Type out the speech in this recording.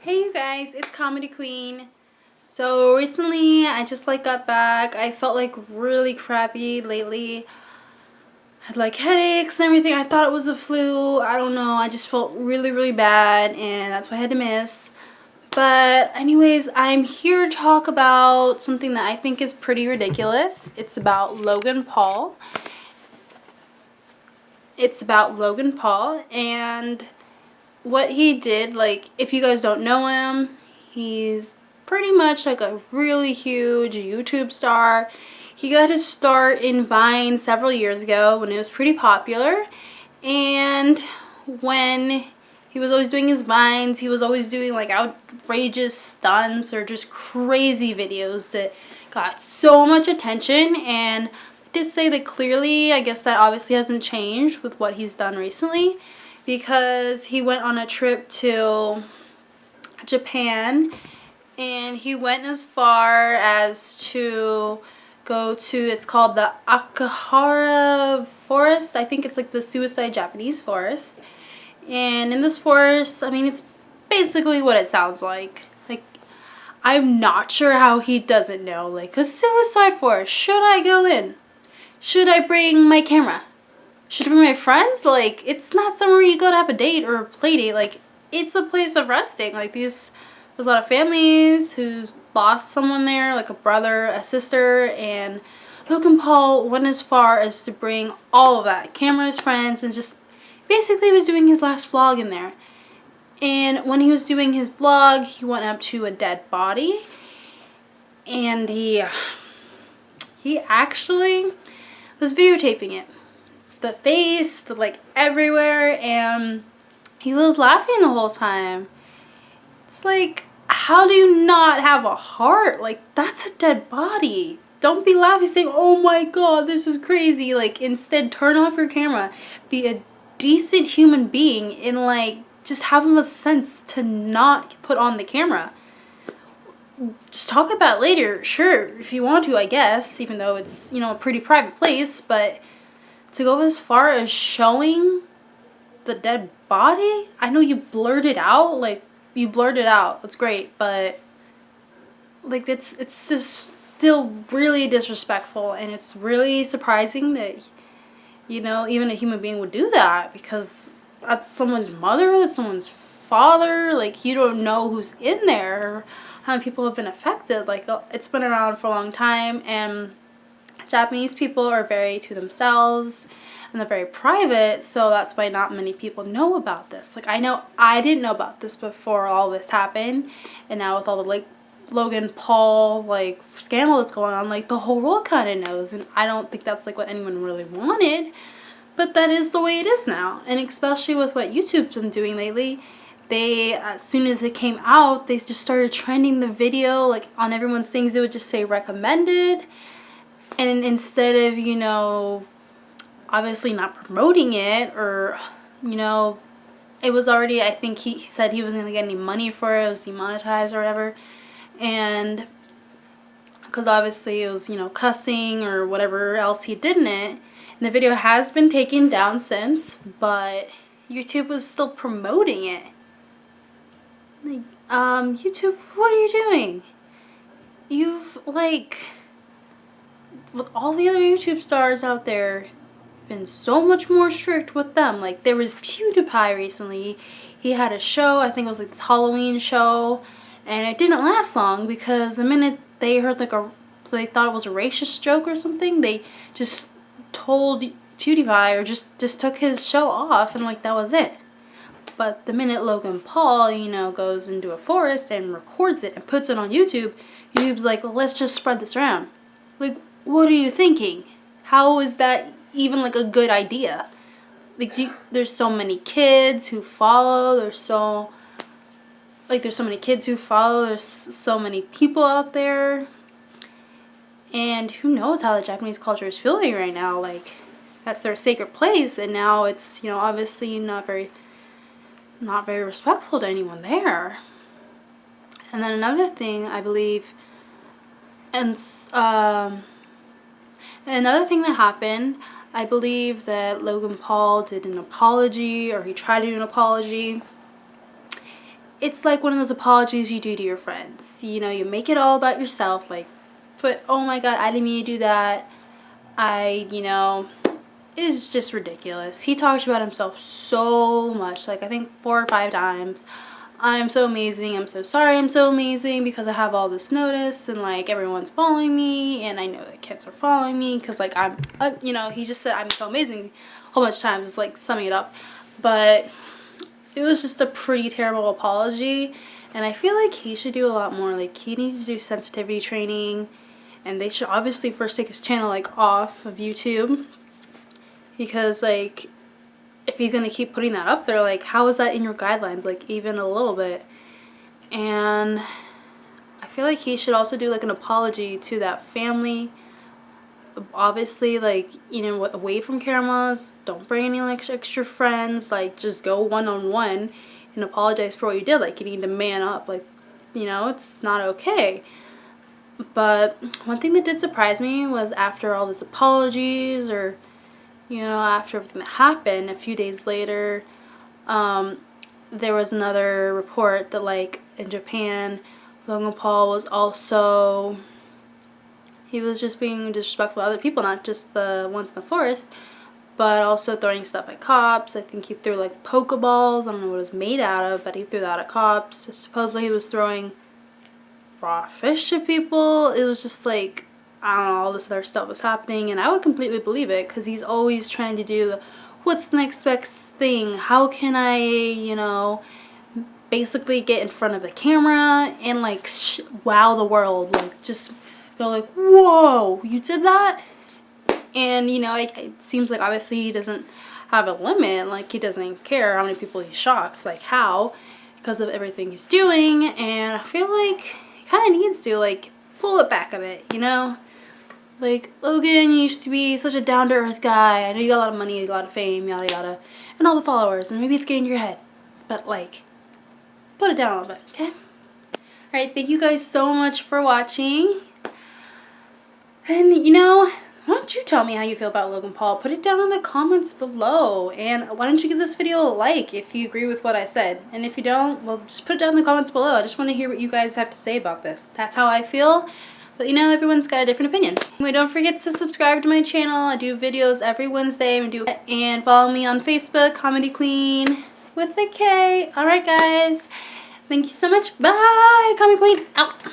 Hey you guys, it's Comedy Queen. So recently I just got back. I felt really crappy lately. I had headaches and everything. I thought it was a flu. I don't know. I just felt really bad and that's why I had to miss. But anyways, I'm here to talk about something that I think is pretty ridiculous. It's about Logan Paul. And what he did. If you guys don't know him, he's pretty much a really huge YouTube star. He got his start in Vine several years ago when it was pretty popular, and when he was always doing his Vines, he was always doing outrageous stunts or just crazy videos that got so much attention. And to say that clearly, I guess that obviously hasn't changed with what he's done recently, because he went on a trip to Japan and he went as far as to go to, it's called the Akahara forest. I think it's the suicide Japanese forest. And in this forest, I mean, it's basically what it sounds like. I'm not sure how he doesn't know. A suicide forest. Should I go in? Should I bring my camera? Should I bring my friends? It's not somewhere you go to have a date or a play date. It's a place of resting. There's a lot of families who lost someone there, a brother, a sister, and Logan Paul went as far as to bring all of that. Cameras, friends, and just basically was doing his last vlog in there. And when he was doing his vlog, he went up to a dead body, and he actually was videotaping it. The face, everywhere, and he was laughing the whole time. It's how do you not have a heart? That's a dead body. Don't be laughing saying, oh my god, this is crazy. Instead, turn off your camera. Be a decent human being and just have a sense to not put on the camera. Just talk about it later, sure, if you want to, I guess, even though it's, a pretty private place, but to go as far as showing the dead body? I know you blurred it out, you blurred it out, that's great, but it's just still really disrespectful, and it's really surprising that, even a human being would do that, because that's someone's mother, that's someone's father, you don't know who's in there, how many people have been affected. It's been around for a long time, and Japanese people are very to themselves and they're very private, so that's why not many people know about this. I know I didn't know about this before all this happened, and now with all the Logan Paul scandal that's going on, the whole world kind of knows, and I don't think that's what anyone really wanted, but that is the way it is now. And especially with what YouTube's been doing lately, they, as soon as it came out, they just started trending the video on everyone's things. They would just say recommended, and instead of, obviously not promoting it, or, it was already, I think he said he wasn't going to get any money for it. It was demonetized or whatever. And because obviously it was, cussing or whatever else he did in it. And the video has been taken down since, but YouTube was still promoting it. YouTube, what are you doing? You've, with all the other YouTube stars out there, been so much more strict with them. There was PewDiePie recently. He had a show, I think it was this Halloween show, and it didn't last long because the minute they heard they thought it was a racist joke or something, they just told PewDiePie, or just took his show off, and that was it. But the minute Logan Paul, goes into a forest and records it and puts it on YouTube, YouTube's let's just spread this around. What are you thinking? How is that even a good idea? There's so many kids who follow, there's so many kids who follow, there's so many people out there, and who knows how the Japanese culture is feeling right now. That's their sacred place, and now it's, obviously not very respectful to anyone there. And then another thing, I believe, and another thing that happened, I believe that Logan Paul did an apology, or he tried to do an apology. it's like one of those apologies you do to your friends. You know, you make it all about yourself, like, but oh my god, I didn't mean to do that. You know, it's just ridiculous. He talks about himself so much, like I think 4 or 5 times. I'm so amazing, I'm so sorry, I'm so amazing because I have all this notice and like everyone's following me and I know that kids are following me because like you know, he just said I'm so amazing a whole bunch of times, like summing it up. But it was just a pretty terrible apology, and I feel like he should do a lot more. Like, he needs to do sensitivity training, and they should obviously first take his channel like off of YouTube, because like if he's gonna keep putting that up there, like how is that in your guidelines, like even a little bit? And I feel like he should also do like an apology to that family. Obviously, like, you know, away from cameras, don't bring any like extra friends, like just go one-on-one and apologize for what you did. Like, you need to man up, like, you know, it's not okay. But one thing that did surprise me was after all these apologies, or you know, after everything that happened, a few days later, there was another report that like in Japan, Logan Paul was also, he was just being disrespectful to other people, not just the ones in the forest, but also throwing stuff at cops. I think he threw like Pokeballs, I don't know what it was made out of, but he threw that at cops. Supposedly he was throwing raw fish to people. It was just like, I don't know, all this other stuff was happening, and I would completely believe it, because he's always trying to do the, what's the next best thing? How can I, you know, basically get in front of the camera and like wow the world, like just go like, whoa, you did that? And you know, it seems like obviously he doesn't have a limit, like he doesn't care how many people he shocks, like how, because of everything he's doing. And I feel like he kind of needs to like pull it back a bit, you know? Like, Logan, you used to be such a down-to-earth guy. I know you got a lot of money, you got a lot of fame, yada yada, and all the followers, and maybe it's getting to your head, but like, put it down a little bit, okay? Alright, thank you guys so much for watching. And you know, why don't you tell me how you feel about Logan Paul? Put it down in the comments below. And why don't you give this video a like if you agree with what I said. And if you don't, well, just put it down in the comments below. I just want to hear what you guys have to say about this. That's how I feel. But you know, everyone's got a different opinion. Anyway, don't forget to subscribe to my channel. I do videos every Wednesday. And follow me on Facebook, Comedy Queen with a K. Alright guys. Thank you so much. Bye. Comedy Queen out.